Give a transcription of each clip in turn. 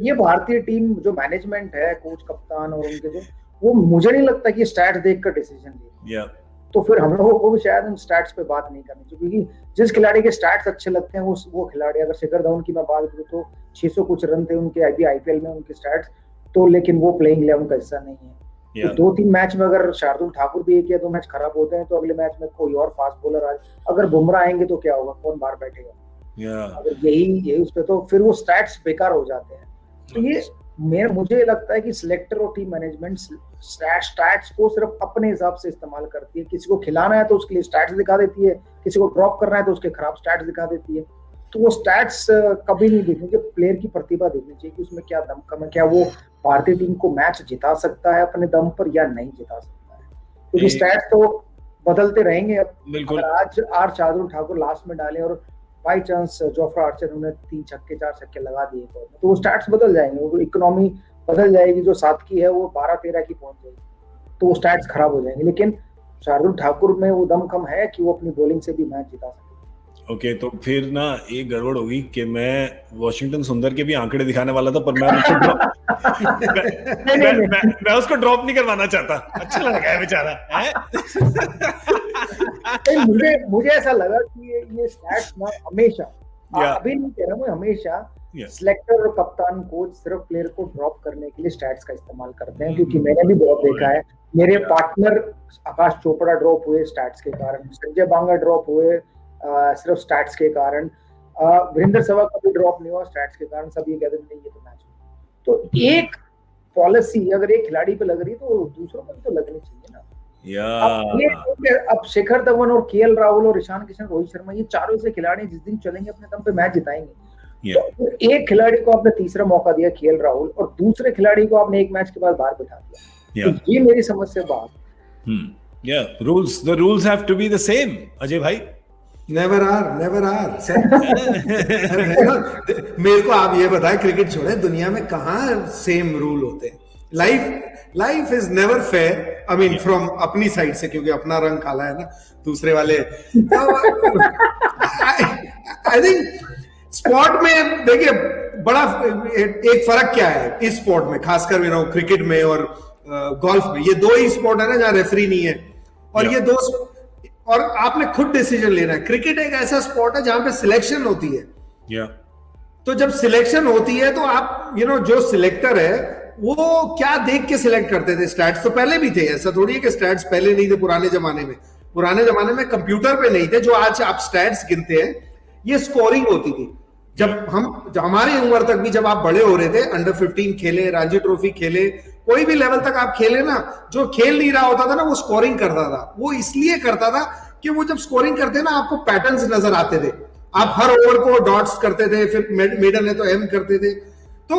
ये भारतीय टीम जो मैनेजमेंट है, कोच कप्तान और उनके जो, वो मुझे नहीं लगता कि स्टैट्स देखकर डिसीजन ले। तो फिर हम लोगों को भी शायद उन स्टैट्स पे बात नहीं करनी चाहिए, क्योंकि जिस खिलाड़ी के स्टैट्स अच्छे लगते हैं वो खिलाड़ी, अगर शिखर धवन की मैं बात करूँ तो 600 कुछ रन थे उनके आईपीएल में उनके स्टैट्स, तो लेकिन वो प्लेइंग 11 का हिस्सा नहीं है। तो 2-3 मैच में अगर शार्दुल ठाकुर भी 1 या 2 मैच खराब होते हैं तो अगले मैच में कोई और फास्ट बॉलर आ, अगर बुमराह आएंगे तो क्या होगा, कौन बाहर बैठेगा? अगर यही उस पे, तो फिर वो स्टैट्स बेकार हो जाते हैं। तो ये मुझे लगता है कि सिलेक्टर और टीम मैनेजमेंट स्टैट्स को सिर्फ अपने हिसाब से इस्तेमाल करती है। किसी को खिलाना है तो उसके लिए स्टैट्स दिखा देती है, किसी को ड्रॉप करना है तो उसके खराब स्टैट्स दिखा देती है। तो वो स्टैट्स कभी नहीं देखने चाहिए, प्लेयर की प्रतिभा देखनी चाहिए कि उसमें क्या दमखम है, क्या वो भारतीय टीम को मैच जिता सकता है अपने दम पर या नहीं जिता सकता है, क्योंकि स्टैट्स तो बदलते रहेंगे। अब आज शार्दुल ठाकुर लास्ट में डाले और बाई चांस जोफ्रा आर्चर उन्हें 3 छक्के 4 छक्के लगा दिए तो वो स्टैट्स बदल जाएंगे, वो इकोनॉमी बदल जाएगी, जो 7 की है वो 12-13 की पहुंच जाएगी, तो वो स्टैट्स खराब हो जाएंगे। लेकिन शार्दुल ठाकुर में वो दमखम है कि वो अपनी बॉलिंग से भी मैच जिता सके। ओके, तो फिर ना एक गड़बड़ होगी कि मैं वॉशिंगटन सुंदर के भी आंकड़े दिखाने वाला था, पर मैं मैं उसको ड्रॉप नहीं करवाना चाहता। अच्छा लगा है बेचारा। मुझे ऐसा लगा कि ये स्टैट्स ना हमेशा, अभी नहीं कह रहा हूँ, हमेशा सिलेक्टर और कप्तान कोच सिर्फ प्लेयर को ड्रॉप करने के लिए स्टैट्स का इस्तेमाल करते हैं, क्योंकि मैंने भी बहुत देखा है। मेरे पार्टनर आकाश चोपड़ा ड्रॉप हुए स्टैट्स के कारण, संजय बांगा ड्रॉप हुए सिर्फ स्टैट्स के कारण, वीरेंद्र सहवाग का भी ड्रॉप नहीं हुआ स्टैट्स के कारण। सब ये कहते हैं नहीं ये तो मैच है। तो एक पॉलिसी अगर एक खिलाड़ी पे लग रही तो दूसरों पर तो लगनी चाहिए ना। अब शिखर धवन और केएल राहुल और ईशान किशन, रोहित शर्मा, ये चारों से खिलाड़ी जिस दिन चलेंगे अपने दम पे मैच जिताएंगे। तो एक खिलाड़ी को आपने तीसरा मौका दिया केएल राहुल, और दूसरे खिलाड़ी को आपने एक मैच के बाद बाहर बिठा दिया। तो ये मेरी समझ से बात। The rules have to be the same, Ajay भाई। Never are sir. मेरे को आप ये बताएं, क्रिकेट छोड़े, दुनिया में कहाँ सेम रूल होते हैं? Life is never fair. I mean from अपनी साइड से, क्योंकि अपना रंग काला है ना, दूसरे वाले। आई थिंक स्पोर्ट में देखिए बड़ा एक फर्क क्या है इस स्पोर्ट में, खासकर क्रिकेट में और गोल्फ में। ये 2 ही स्पोर्ट है ना जहाँ रेफरी नहीं है, और ये 2 और आपने खुद डिसीजन लेना है। क्रिकेट एक ऐसा स्पोर्ट है जहां पे सिलेक्शन होती है। तो जब सिलेक्शन होती है तो आप जो सिलेक्टर है वो क्या देख के सिलेक्ट करते थे? स्टैट्स तो पहले भी थे, ऐसा थोड़ी है कि स्टैट्स पहले नहीं थे। पुराने जमाने में कंप्यूटर पे नहीं थे जो आज आप स्टैट्स गिनते हैं। ये स्कोरिंग होती थी जब हमारी उम्र तक भी, जब आप बड़े हो रहे थे, अंडर 15 खेले, रणजी ट्रॉफी खेले, कोई भी लेवल तक आप खेले ना, जो खेल नहीं रहा होता था ना वो स्कोरिंग करता था। वो इसलिए करता था कि वो जब स्कोरिंग करते ना आपको पैटर्न्स नजर आते थे। आप हर ओवर को डॉट्स करते थे, फिर मिडल है तो एम करते थे, तो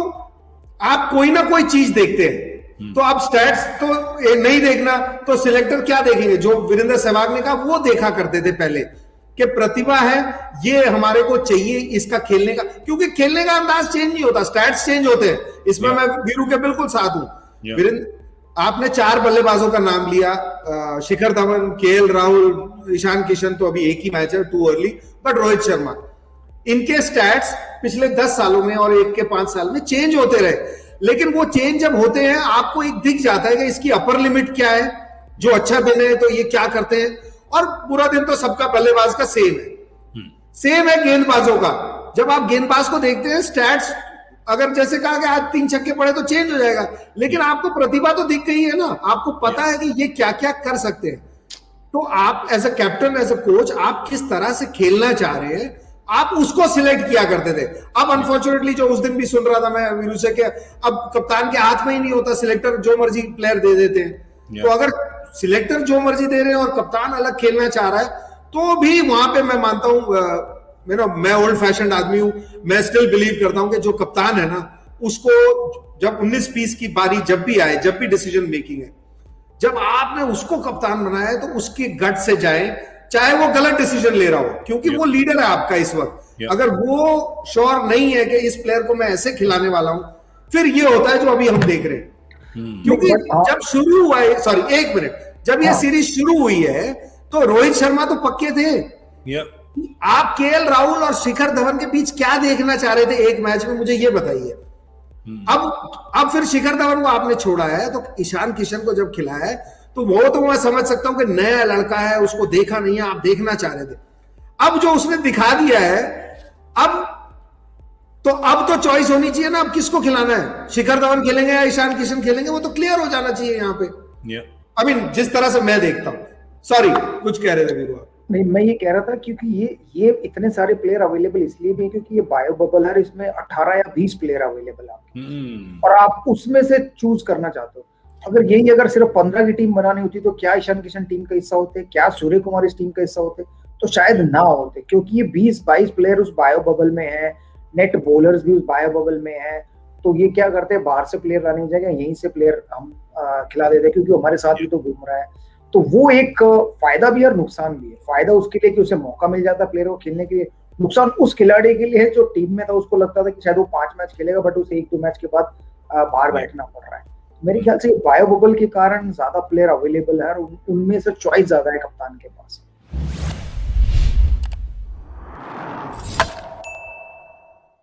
आप कोई ना कोई चीज देखते हैं। तो आप स्टैट्स तो नहीं देखना तो सिलेक्टर क्या देखेंगे? जो वीरेंद्र सहवाग ने कहा वो देखा करते थे पहले, कि प्रतिभा है, ये हमारे को चाहिए, इसका खेलने का, क्योंकि खेलने का अंदाज चेंज नहीं होता, स्टैट्स चेंज होते हैं। इसमें मैं वीरू के बिल्कुल साथ हूं। आपने 4 बल्लेबाजों का नाम लिया, शिखर धवन, केएल राहुल, ईशान किशन तो अभी एक ही मैच है, too early, but Rohit Sharma, इनके स्टैट्स पिछले 10 सालों में और एक के 5 साल में चेंज होते रहे। लेकिन वो चेंज जब होते हैं आपको एक दिख जाता है कि इसकी अपर लिमिट क्या है, जो अच्छा दिन है तो ये क्या करते हैं, और बुरा दिन तो सबका बल्लेबाज का सेम है गेंदबाजों का। जब आप गेंदबाज को देखते हैं, स्टैट्स अगर जैसे कहा कि आज 3 छक्के पड़े तो चेंज हो जाएगा, लेकिन आपको प्रतिभा तो दिख गई है ना, आपको पता है कि ये क्या क्या कर सकते हैं। तो आप as a captain, as a coach, आप किस तरह से खेलना चाह रहे हैं, आप उसको सिलेक्ट किया करते थे। अब अनफॉर्चुनेटली, जो उस दिन भी सुन रहा था मैं वीरू से, कि अब कप्तान के हाथ में ही नहीं होता, सिलेक्टर जो मर्जी प्लेयर दे देते हैं। तो अगर सिलेक्टर जो मर्जी दे रहे हैं और कप्तान अलग खेलना चाह रहा है, तो भी वहां पे मैं मानता हूं, मैं ओल्ड फैशन आदमी हूं, मैं स्टिल बिलीव करता हूं कि जो कप्तान है ना, उसको जब 19 पीस की बारी जब भी आए, जब भी डिसीजन मेकिंग है, जब आपने उसको कप्तान बनाया है तो उसके गट से जाए, चाहे वो गलत डिसीजन ले रहा हो, क्योंकि वो लीडर है आपका इस वक्त। अगर वो श्योर नहीं है कि इस प्लेयर को मैं ऐसे खिलाने वाला हूं, फिर ये होता है जो अभी हम देख रहे हैं। क्योंकि जब शुरू हुआ है, सॉरी 1 मिनट, जब ये सीरीज शुरू हुई है तो रोहित शर्मा तो पक्के थे। आप केएल राहुल और शिखर धवन के बीच क्या देखना चाह रहे थे एक मैच में, मुझे ये बताइए। अब फिर शिखर धवन को आपने छोड़ा है, तो ईशान किशन को जब खिलाया है तो वो तो मैं समझ सकता हूं कि नया लड़का है, उसको देखा नहीं है, आप देखना चाह रहे थे। अब जो उसने दिखा दिया है, अब तो चॉइस होनी चाहिए ना, अब किसको खिलाना है, शिखर धवन खेलेंगे या ईशान किशन खेलेंगे, वो तो क्लियर हो जाना चाहिए यहाँ पे। आई मीन जिस तरह से मैं देखता हूँ। सॉरी, कुछ कह रहे थे वीरू? नहीं, मैं ये कह रहा था क्योंकि ये इतने सारे प्लेयर अवेलेबल इसलिए भी है क्योंकि ये बायो बबल है, इसमें 18 या 20 प्लेयर अवेलेबल है आपके, और आप उसमें से चूज करना चाहते हो। अगर सिर्फ 15 की टीम बनानी होती तो क्या ईशान किशन टीम का हिस्सा होते, क्या सूर्य कुमार इस टीम का हिस्सा होते, तो शायद ना होते, क्योंकि ये 20-22 प्लेयर उस बायो बबल में है, नेट बॉलर्स भी उस बायो बबल में है। तो ये क्या करते हैं, बाहर से प्लेयर लाने की जगह यहीं से प्लेयर हम खिला देते, क्योंकि हमारे साथ भी तो घूम रहा है। तो वो एक फायदा भी और नुकसान भी है। फायदा उसके लिए कि उसे मौका मिल जाता है प्लेयर को खेलने के लिए, नुकसान उस खिलाड़ी के लिए है जो टीम में था, उसको लगता था कि शायद वो 5 मैच खेलेगा, बट उसे 1-2 मैच के बाद बाहर बैठना पड़ रहा है। मेरे ख्याल से बायो बबल के कारण ज्यादा प्लेयर अवेलेबल है और उनमें से चॉइस ज्यादा है कप्तान के पास।